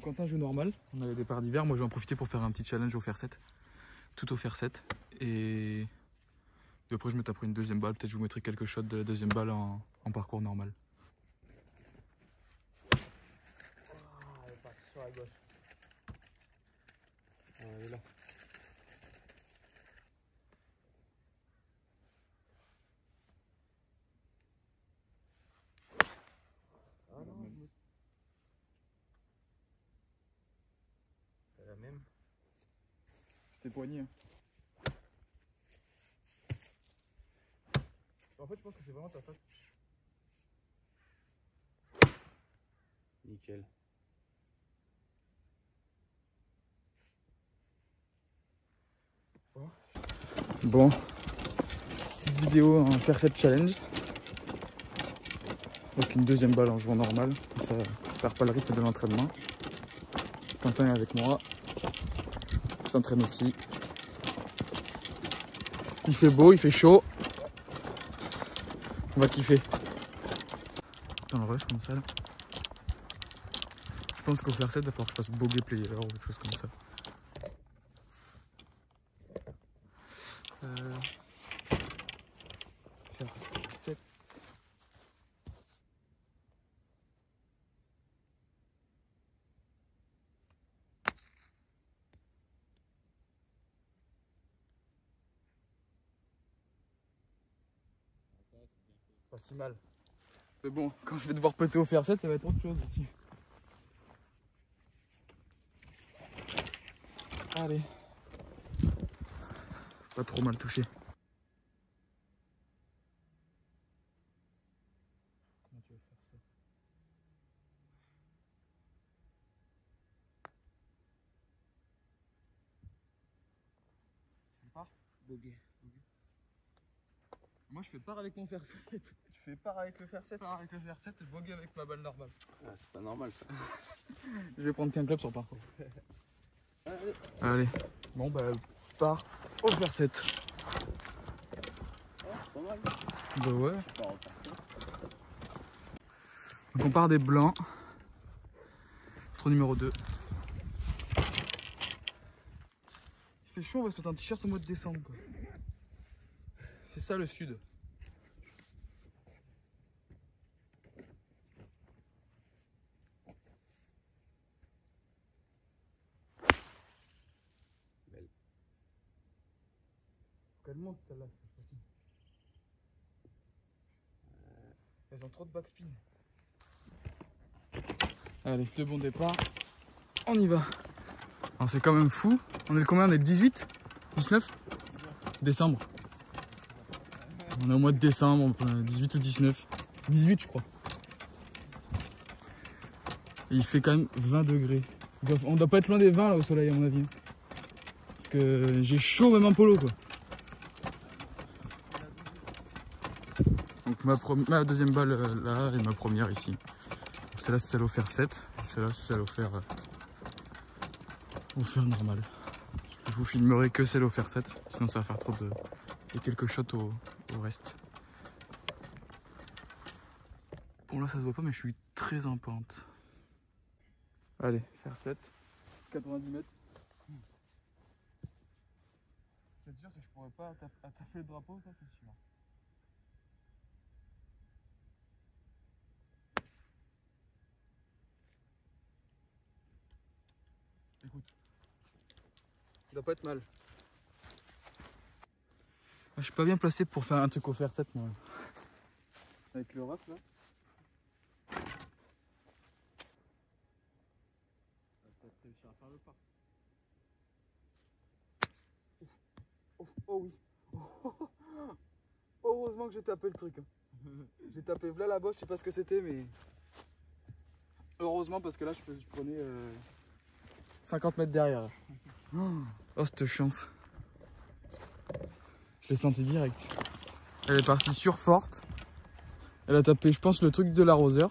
Quentin joue normal, on a les départs d'hiver, moi je vais en profiter pour faire un petit challenge au fer 7. Tout au fer 7. Et après je me taperai une deuxième balle, peut-être je vous mettrai quelques shots de la deuxième balle en parcours normal. Elle est partie sur la gauche. Elle est là. Ah non, c'est la même. C'était poigné. Hein. En fait je pense que c'est vraiment ta face. Nickel. Bon, petite vidéo en faire cette challenge. Avec une deuxième balle en jouant normal, ça perd pas le rythme de l'entraînement. Quentin est avec moi, il s'entraîne aussi. Il fait beau, il fait chaud. On va kiffer. Dans le rush comme ça là. Je pense qu'au fer 7, il va falloir que je fasse bogey player ou quelque chose comme ça. Fer 7. Pas si mal. Mais bon, quand je vais devoir péter au fer 7, ça va être autre chose aussi. Allez. Pas trop mal touché. Comment tu vas faire ça? Tu pars? Bogey. Moi je fais part avec mon fer 7. Tu fais part avec le fer 7? Part avec le fer 7 et bogey avec ma balle normale. Ah, c'est pas normal ça. Je vais prendre qu'un club sur le parcours. Allez. Allez. Bon bah part au fer 7. Pas mal. Bah ouais. Pas en fer 7. Donc on part des blancs. Trou numéro 2. Il fait chaud, on va se mettre un t-shirt au mois de décembre quoi. C'est ça le sud. Belle. Qu'elle monte celle-là, cette fois-ci. Elles ont trop de backspin. Allez, deux bons départs. On y va. Alors c'est quand même fou. On est le combien? On est le 18? 19 décembre. On est au mois de décembre, 18 ou 19. 18 je crois. Et il fait quand même 20 degrés. On doit pas être loin des 20 là au soleil à mon avis. Parce que j'ai chaud même en polo quoi. Donc ma deuxième balle là et ma première ici. Celle-là c'est celle au fer 7. Celle-là c'est celle au fer normal. Je vous filmerai que celle au fer 7. Sinon ça va faire trop de... Et quelques shots au reste. Bon là ça se voit pas mais je suis très en pente. Allez, fer 7. 90 mètres. Ce qui est sûr c'est que je pourrais pas taper le drapeau, ça c'est sûr. Écoute, ça doit pas être mal. Je suis pas bien placé pour faire un truc au fer 7 moi. Avec le rap là. Peut-être réussir à faire le pas. Oh oui. Heureusement que j'ai tapé le truc. J'ai tapé là la bosse, je sais pas ce que c'était mais... Heureusement parce que là je prenais 50 mètres derrière. Oh cette chance. Je l'ai senti direct. Elle est partie sur forte. Elle a tapé je pense le truc de l'arroseur.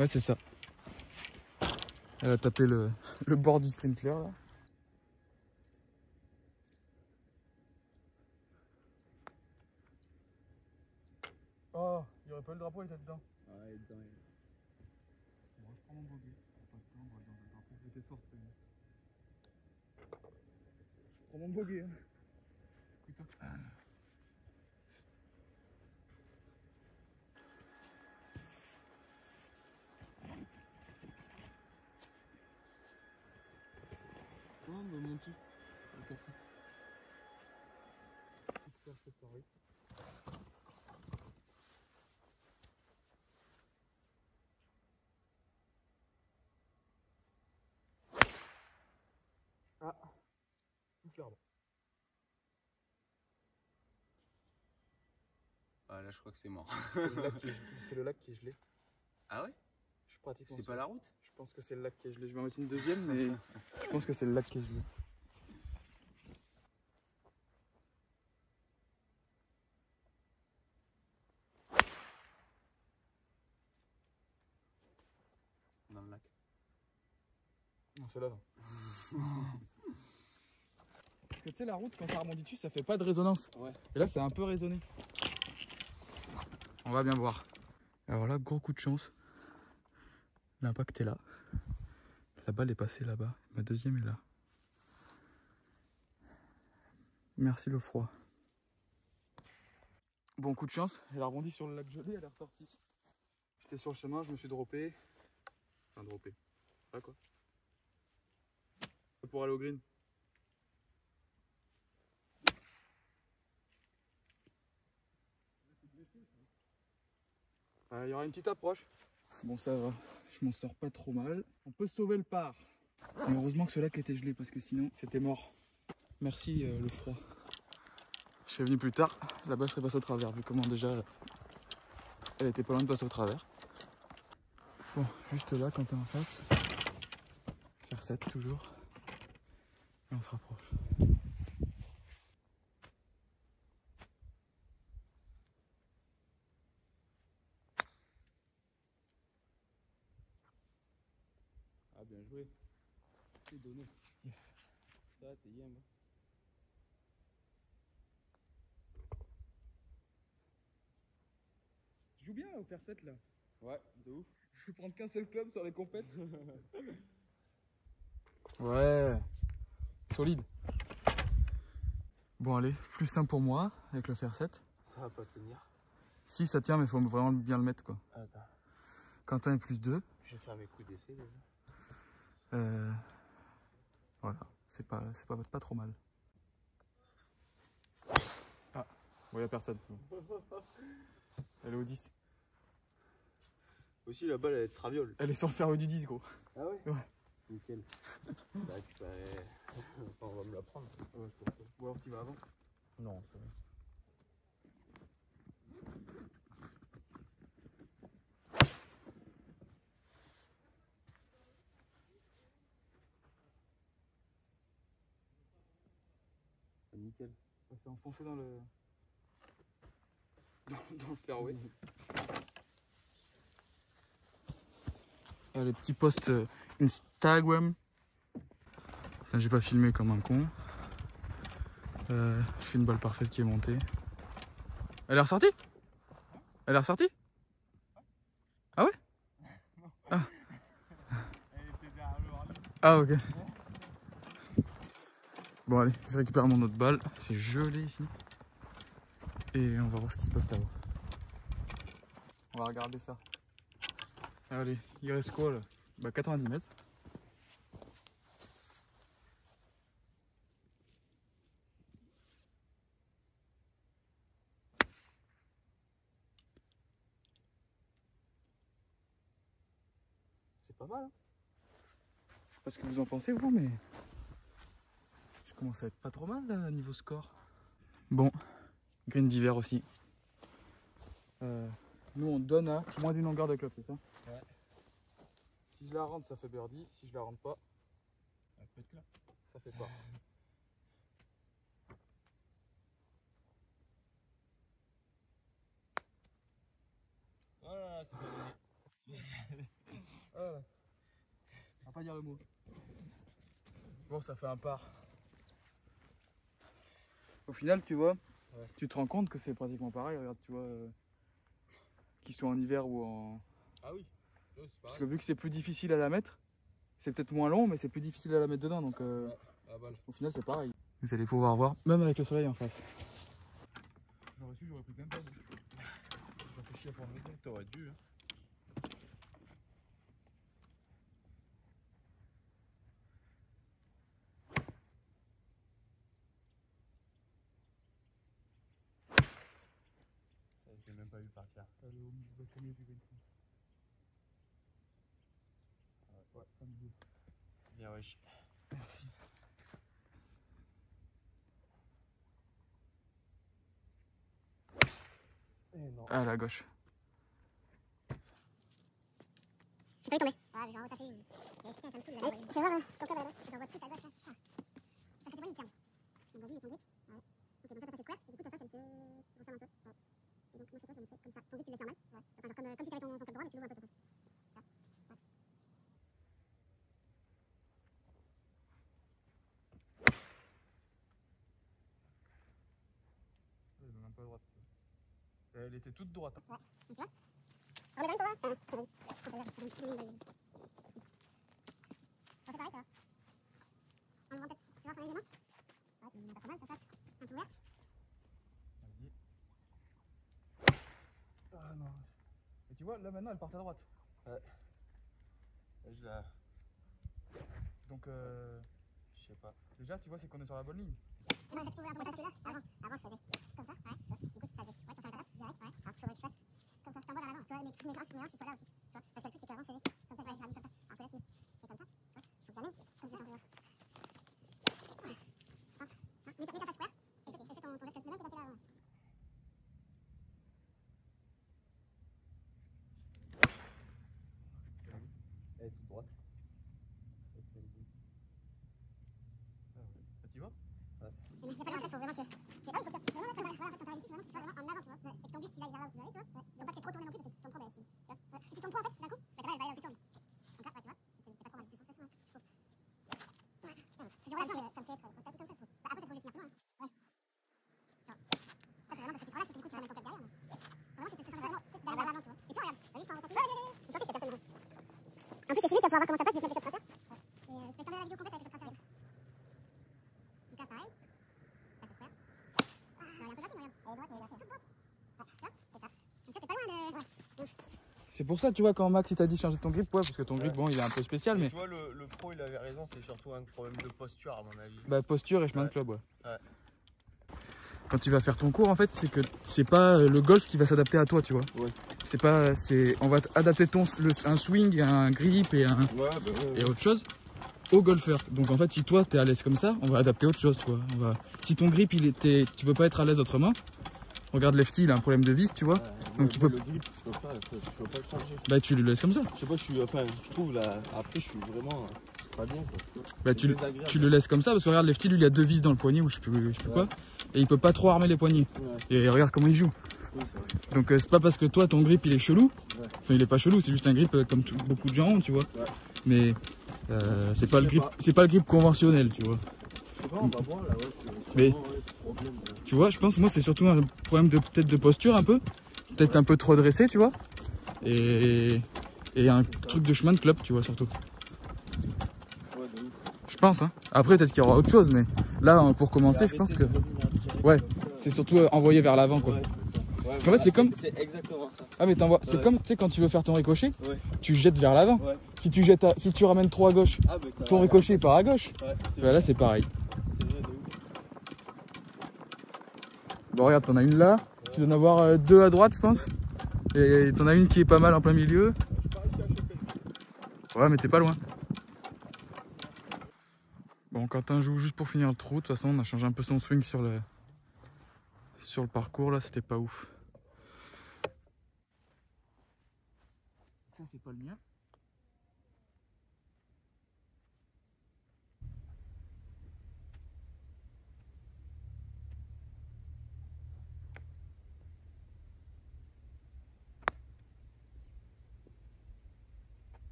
Ouais c'est ça. Elle a tapé le bord du sprinkler là. Oh, il n'y aurait pas eu le drapeau, il était dedans. Ouais, il est dedans. prends mon bogey. Pas le temps, on va le drapeau. J'étais forte quand même. Je prends mon bogey. Hein. Putain. Oh, mais mon petit. Il est cassé. Ah, touche l'arbre. Ah, là, je crois que c'est mort. C'est le lac qui est gelé. C'est le lac qui est gelé. Ah ouais? Je suis pratiquement C'est sûr. pas la route? Je pense que c'est le lac qui est gelé. Je vais en mettre une deuxième, mais je pense que c'est le lac qui est gelé. Dans le lac. Non, c'est là. Parce que tu sais, la route, quand ça rebondit dessus, ça fait pas de résonance. Ouais. Et là, c'est un peu résonné. On va bien voir. Alors là, gros coup de chance. L'impact est là. La balle est passée là-bas. Ma deuxième est là. Merci le froid. Bon, coup de chance. Elle a rebondi sur le lac gelé, elle est ressortie. J'étais sur le chemin, je me suis droppé. Enfin, droppé. Là, quoi. Pour aller au green. Il y aura une petite approche. Bon, ça va. Je m'en sors pas trop mal. On peut sauver le par. Mais heureusement que ce lac était gelé parce que sinon, c'était mort. Merci le froid. Je serais venu plus tard. La balle serait passée au travers. Vu comment déjà elle était pas loin de passer au travers. Bon, juste là, quand t'es en face. Faire 7 toujours. Et on se rapproche. Ah, bien joué. C'est donné. Yes. Ça, t'es game. Je joue bien au faire 7 là. Ouais, de ouf. Je vais prendre qu'un seul club sur les compètes. Ouais. Solide. Bon allez, plus simple pour moi avec le fer 7. Ça va pas tenir. Si ça tient mais il faut vraiment bien le mettre quoi. Attends. Quentin est plus 2. Je vais faire mes coups d'essai déjà. Voilà, c'est pas trop mal. Ah, bon, y a personne, c'est bon. Elle est au 10. Aussi, la balle, elle est traviole. Elle est sur le ferro du 10, gros. Ah ouais? Ouais. Nickel. Bah, on va me la prendre. Ouais, je pense. Ou alors tu vas avant. Non, c'est vrai. Nickel. C'est enfoncé dans le... Dans le fairway. Les petits posts Instagram. J'ai pas filmé comme un con. Je fais une balle parfaite qui est montée. Elle est ressortie? Elle est ressortie? Ah ouais? Ah. Elle était derrière le rallye. Ah ok. Bon allez, je récupère mon autre balle. C'est gelé ici. Et on va voir ce qui se passe là-haut. On va regarder ça. Allez, il reste quoi là? Bah 90 mètres. C'est pas mal. Hein, je sais pas ce que vous en pensez vous, mais je commence à être pas trop mal là, niveau score. Bon, green d'hiver aussi. Nous on donne à moins d'une longueur de club, c'est ça? Ouais. Si je la rentre, ça fait birdie. Si je la rentre pas, Elle peut être là. ça fait pas. Oh là là, c'est pas donné. On va pas dire le mot. Bon, ça fait un par. Au final, tu vois, ouais. Tu te rends compte que c'est pratiquement pareil. Regarde, tu vois, qu'ils soient en hiver ou en... Ah oui. Parce que vu que c'est plus difficile à la mettre, c'est peut-être moins long, mais c'est plus difficile à la mettre dedans. Donc au final, c'est pareil. Vous allez pouvoir voir, même avec le soleil en face. J'aurais su, j'aurais pris quand même pas. J'ai réfléchi à prendre le temps. T'aurais dû. Hein. J'ai même pas vu partir. Elle est au milieu du premier du Benson. Ouais, au milieu. Bien wesh. Merci. Et non. À la gauche. J'ai pas eu tombé. Ah, j'ai en haut, t'as fait une. Et putain, ça me saoule. Je vais voir ton club là-bas. J'en vois tout à gauche là, c'est chiant. Ça c'était pas une ferme. Donc vas-y, mais ton grip. Ouais. Ok, donc là t'as passé square. Et du coup, ta face elle se referme un peu. Ouais. Et donc moi, je fais ça, je le mets comme ça. Ton grip, tu le laisses normal. Ouais. Enfin, genre comme si t'avais ton club droit, mais tu l'ouvres un peu ta face. Ça. Ouais. Elle est même pas droite. Elle était toute droite. Ouais. Donc, tu vois. On les a mis pour voir. Ah non, vas-y. J'ai mis une. On fait pareil, tu vois. On le voit peut-être. Tu vois, c'est un élément. Ouais, il y en a pas mal, ta face. Un peu ouverte. Vas-y. Ah non. Et tu vois, là maintenant elle part à droite. Ouais. Là, je la. Donc Je sais pas. déjà tu vois c'est qu'on est sur la bonne ligne. Non, peut-être ouvert parce que là, avant, je faisais comme ça, ouais, tu vois. Du coup, si ça faisait, ouais, tu vas faire une patate, direct, ouais. Alors qu'il faudrait que je fasse comme ça, je t'envoie vers l'avant, tu vois, mais que mes hanches ils soient là aussi, tu vois. Parce que le truc, c'est qu'avant, je faisais comme ça, ouais, j'ai comme ça. Alors que là, si je fais comme ça, tu vois, faut que jamais, comme ça, tu vois. Ouais, je pense. Hein, mets ta face square, et fais ton geste le même que t'as fait là avant. Elle est toute droite. Tu vois. Mais c'est pas grave, en fait, faut vraiment que. Je sais pas, il faut que. Vraiment, là, comme ça, quand t'arrives ici, vraiment, tu sois vraiment en avant, tu vois. Et que ton buste, il aille vers là où tu veux aller, tu vois. Faut pas que t'aies trop tourné non plus, parce que si tu tournes trop, bah, tu vois. Si tu tournes trop, en fait, d'un coup, bah, ta balle, elle va aller où tu tournes. Donc là, bah, tu vois, c'est pas trop mal, c'est sensation, hein, je trouve. Ouais, putain, c'est du relâchement, mais ça me fait être tapis comme ça, je trouve. Bah, après, c'est faut que je finir plus loin, hein. Ouais. Tu vois. Ça, c'est vraiment parce que tu te relâches et que du coup, tu ramènes ton pec derrière, mais. Faut vraiment que t'aies cette sensation, d'aller vers l'avant, tu vois. Et tu vois, regarde, vas-y, je prends un tapis. Vas-y. Une fois que je fais personne devant. En plus, c'est fini, tu vas pouvoir voir comment ça passe, je vais te mettre les shots tracers. Et je vais terminer la vidéo complète avec les shots tracers. Donc là, pareil. Là, c'est square. Non, il y a un peu de lapin, regarde. Elle est droite, mais elle est toute droite. Ouais, tu vois, c'est ça. Donc ça, t'es pas loin de. Ouais. C'est pour ça tu vois quand Max il t'a dit changer ton grip, ouais parce que ton grip bon il est un peu spécial mais. Tu vois, le pro il avait raison, c'est surtout un problème de posture à mon avis. Bah posture et chemin de club ouais. Ouais. Quand tu vas faire ton cours en fait c'est que c'est pas le golf qui va s'adapter à toi tu vois. Ouais. C'est pas on va adapter un swing, un grip et et autre chose au golfeur. Donc en fait si toi t'es à l'aise comme ça, on va adapter autre chose tu vois. Si ton grip tu peux pas être à l'aise autrement. Regarde Lefty, il a un problème de vis tu vois. Donc tu peux. Le grip, je peux pas le changer. Bah tu le laisses comme ça. Je sais pas, je trouve là, après je suis vraiment pas bien quoi. Bah tu le laisses comme ça parce que regarde Lefty lui il a deux vis dans le poignet ou je sais plus quoi. Et il peut pas trop armer les poignets. Ouais. Et regarde comment il joue. Oui, Donc c'est pas parce que toi ton grip il est chelou. Ouais. Enfin il est pas chelou, c'est juste un grip comme beaucoup de gens ont tu vois. Ouais. Mais c'est pas le grip conventionnel tu vois. On va voir là, ouais. Mais tu vois, je pense moi c'est surtout un problème de peut-être de posture un peu. Peut-être un peu trop dressé tu vois. Et un truc de chemin de club tu vois surtout. Ouais, de ouf. Je pense hein. Après peut-être qu'il y aura autre chose mais là pour commencer je pense que. Ouais, c'est surtout envoyé vers l'avant quoi. Ouais, c'est ça. Ouais, En fait, c'est comme. C'est exactement ça. Ah, mais t'envoies. C'est Ouais. comme, tu sais, quand tu veux faire ton ricochet, Ouais. tu jettes vers l'avant. Ouais. Si tu ramènes trop à gauche, Ah, bah, ça ton va, ricochet part à gauche. Ouais, Bah là, c'est pareil. c'est vrai de ouf. Bon, regarde, t'en as une là. Tu dois en avoir deux à droite, je pense. Et t'en as une qui est pas mal en plein milieu. Ouais, mais t'es pas loin. Bon, Quentin joue juste pour finir le trou. De toute façon, on a changé un peu son swing sur le parcours là, c'était pas ouf. Ça, c'est pas le mien.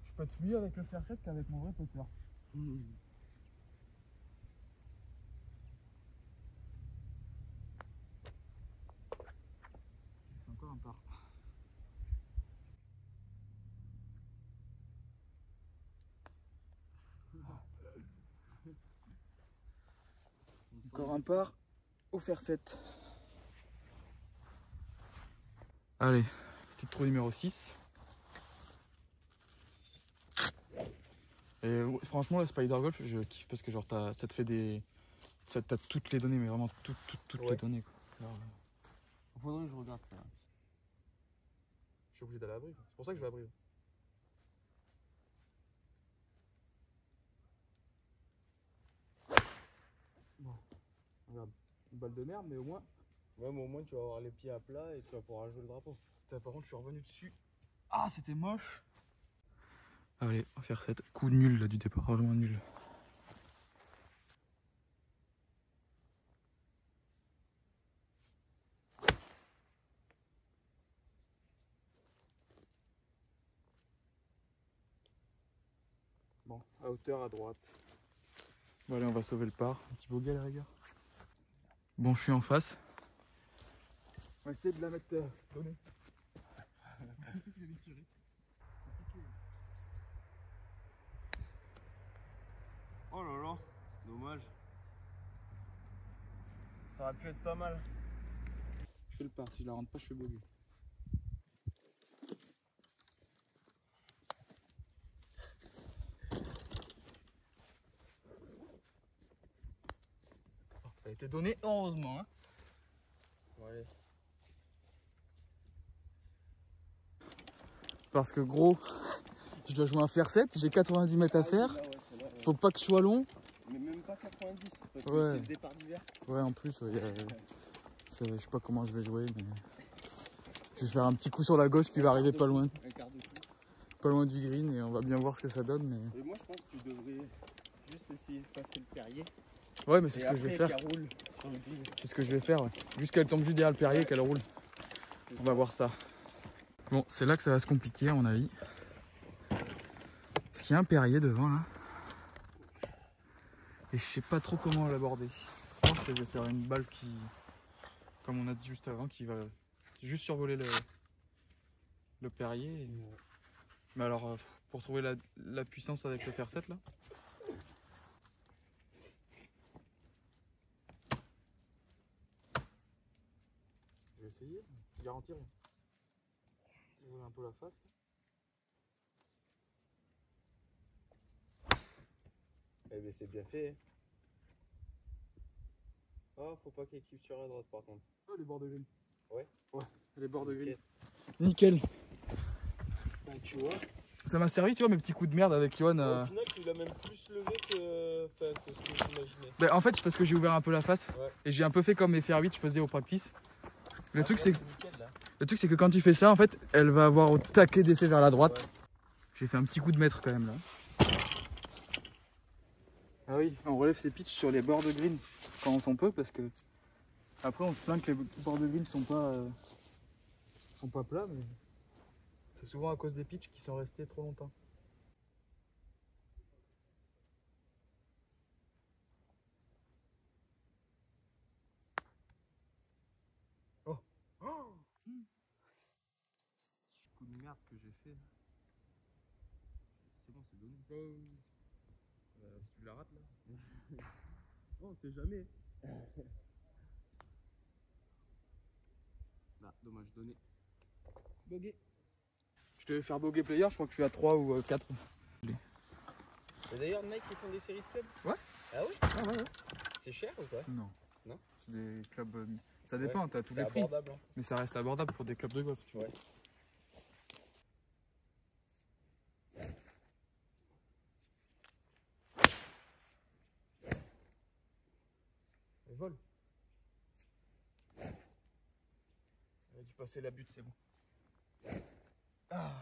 Je peux être mieux avec le fair set qu'avec mon vrai putter. C'est encore un par. Encore un par au fer 7. Allez, petit trou numéro 6. Et franchement, le Spider Golf, je kiffe parce que genre ça te fait des. T'as toutes les données, mais vraiment toutes les données quoi. Alors, faudrait que je regarde ça. je suis obligé d'aller à Brive. C'est pour ça que je vais à Brive. Bon, regarde, une balle de merde, mais au moins. Ouais, mais au moins tu vas avoir les pieds à plat et tu vas pouvoir jouer le drapeau. Putain, par contre, je suis revenu dessus. Ah, c'était moche. Allez, on va faire 7. Coup nul là du départ, vraiment nul. Bon, à hauteur à droite. Bon, allez, on va sauver le par. Un petit bogey à la rigueur. Bon, je suis en face. On va essayer de la mettre donnée. Oh là là, dommage. Ça aurait pu être pas mal. Je fais le par, si je la rentre pas, je fais bogey. Ça a été donné, heureusement. Hein. Bon, allez. Parce que gros, je dois jouer un fer 7, j'ai 90 mètres à faire. Là, ouais, celle-là, ouais. Faut pas que je sois long. Mais même pas 90, parce que Ouais. c'est le départ d'hiver. Ouais, en plus, ouais, je sais pas comment je vais jouer, mais je vais faire un petit coup sur la gauche qui va arriver pas loin, Un quart de coup. pas loin du green et on va bien voir ce que ça donne. Mais... Et moi je pense que tu devrais juste essayer de passer le Perrier. Ouais, mais c'est Et ce que je vais après, faire. qu'elle roule sur le green. C'est ce que je vais faire, ouais. Juste qu'elle tombe juste derrière le Perrier et qu'elle roule. On va voir ça. Bon, c'est là que ça va se compliquer à mon avis. Parce qu'il y a un Perrier devant là. Et je sais pas trop comment l'aborder. Je pense que je vais faire une balle qui, comme on a dit juste avant, qui va juste survoler le Perrier. Mais alors, pour trouver la puissance avec le fer 7 là. Je vais essayer, garantir. Je vais un peu la face. Eh ben c'est bien fait. Oh, faut pas qu'elle kiffe sur la droite par contre. Oh, les bords de green. Ouais. Ouais, les bords de green. Ok. Nickel. Bah, tu vois. Ça m'a servi, tu vois, mes petits coups de merde avec Yohan. Au final, tu l'as même plus levé que ce que j'imaginais. Bah, en fait, c'est parce que j'ai ouvert un peu la face. Ouais. Et j'ai un peu fait comme les fer 8 je faisais au practice. Le truc, c'est nickel là. que quand tu fais ça, en fait, elle va avoir au taquet d'effet vers la droite. Ouais. J'ai fait un petit coup de maître quand même là. Ah oui, on relève ses pitchs sur les bords de green quand on peut parce que après on se plaint que les bords de green sont pas plats, mais c'est souvent à cause des pitchs qui sont restés trop longtemps. Oh, oh, Coup de merde que j'ai fait. C'est bon, c'est donné. si tu la rates là. Oh, on sait jamais. Bah, dommage, donné. Bogey. Je devais faire bogey player, je crois que je suis à 3 ou 4. Et d'ailleurs, Nike, ils font des séries de clubs? Ouais. Ah oui? Ah ouais. C'est cher ou quoi? Non. Non. C'est des clubs. Ça dépend, t'as tous C'est les prix. abordable. Hein. Mais ça reste abordable pour des clubs de golf, tu vois. Ouais. Elle vole. Elle a dû passer la butte, c'est bon. Ah,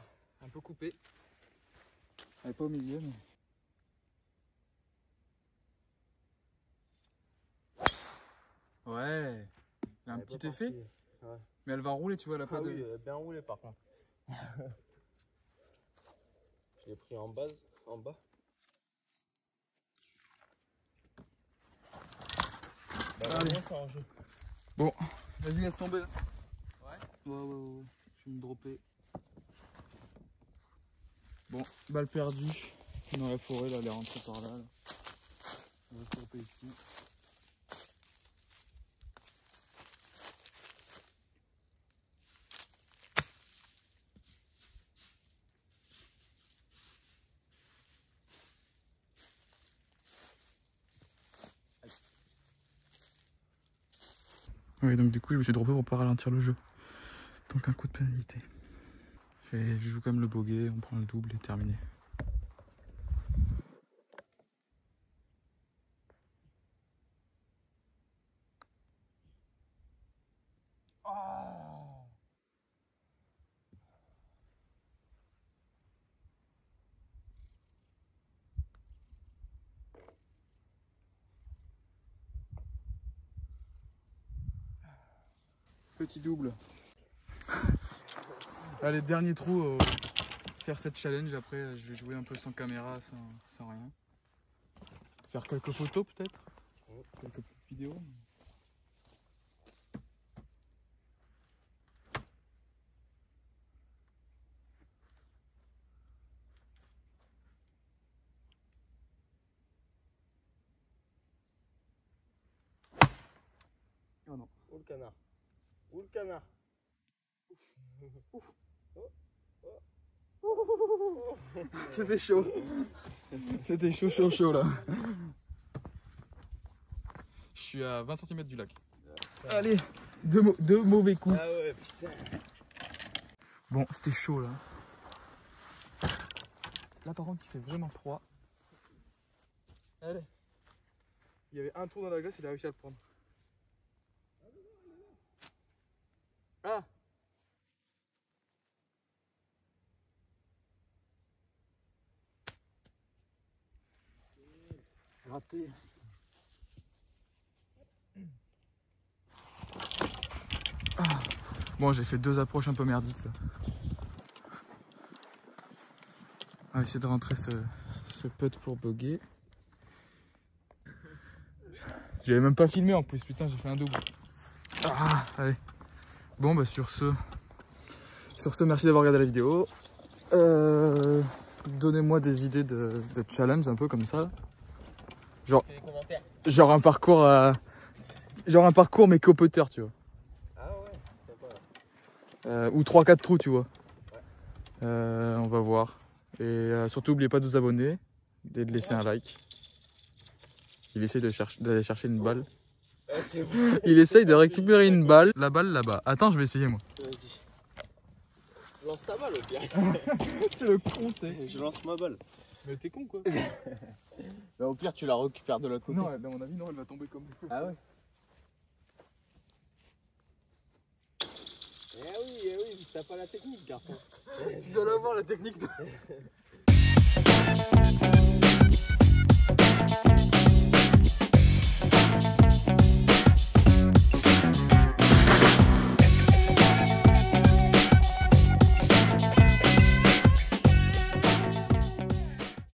un peu coupé. Elle est pas au milieu, mais. Ouais. Il y a un petit effet. Ouais. Mais elle va rouler, tu vois, elle a pas Ah de. oui, bien roulé par contre. Je l'ai pris en base, en bas. Bah, allez. c'est en jeu. Bon, vas-y, laisse tomber. Ouais. Ouais. Je vais me dropper. Bon, balle perdue dans la forêt, là, elle est rentrée par là. On va se dropper ici. Oui, donc du coup, je me suis droppé pour pas ralentir le jeu. Donc un coup de pénalité. Et je joue quand même le bogey, on prend le double et terminé. Petit double. Allez, dernier trou, faire cette challenge. Après, je vais jouer un peu sans caméra, sans rien. Faire quelques photos peut-être, quelques petites vidéos. Oh non. Où le canard? Où le canard? C'était chaud. C'était chaud là. Je suis à 20 cm du lac. Allez, deux mauvais coups. Ah ouais, putain. Bon, c'était chaud là. Là par contre il fait vraiment froid. Allez. Il y avait un trou dans la glace, il a réussi à le prendre. Ah! Raté. Ah. Bon, j'ai fait deux approches un peu merdiques là. On va essayer de rentrer ce putt pour bogey. J'avais même pas filmé en plus, putain, j'ai fait un double. Ah, allez. Bon, bah sur ce, merci d'avoir regardé la vidéo. Donnez-moi des idées de challenge un peu comme ça. Genre un parcours mais copoter, tu vois. Ah ouais, sympa. Ou 3-4 trous, tu vois. Ouais. On va voir. Et surtout, n'oubliez pas de vous abonner et de laisser un like. Il essaye d'aller chercher une balle. Ah, c'est bon. Il essaye de récupérer une balle. La balle là-bas. Attends, je vais essayer moi. Vas-y. Lance ta balle au pire. C'est le con, c'est. Je lance ma balle. Mais t'es con quoi. Bah, au pire, tu la récupères de l'autre côté. Non, à mon avis, non, elle va tomber comme il faut. Ah ouais. Eh oui, t'as pas la technique, garçon. Tu dois l'avoir la technique de...